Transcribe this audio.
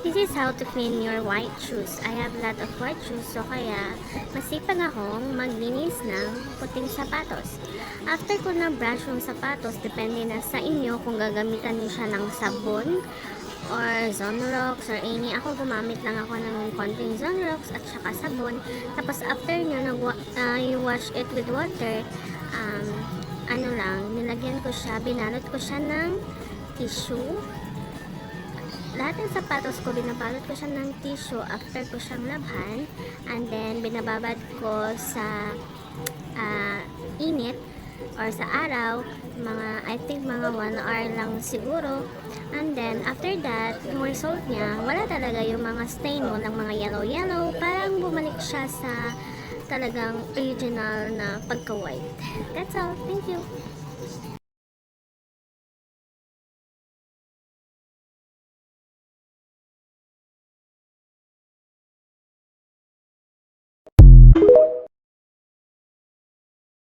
This is how to clean your white shoes. I have a lot of white shoes, so kaya masipag akong maglinis ng puting sapatos. After ko na brush yung sapatos, depende na sa inyo kung gagamitan niyo siya ng sabon or Zonrox or any. Ako gumamit lang ako ng konting Zonrox at saka sabon. Tapos after nyo, you wash it with water, nilagyan ko siya, binalot ko siya ng tissue. Lahat ng sapatos ko, binabalot ko siya ng tissue after ko siyang labhan, and then binababad ko sa init or sa araw, I think mga 1 hour lang siguro. And then after that, yung result niya, wala talaga yung mga stain mo ng mga yellow, parang bumalik siya sa talagang original na pagka-white. That's all. Thank you.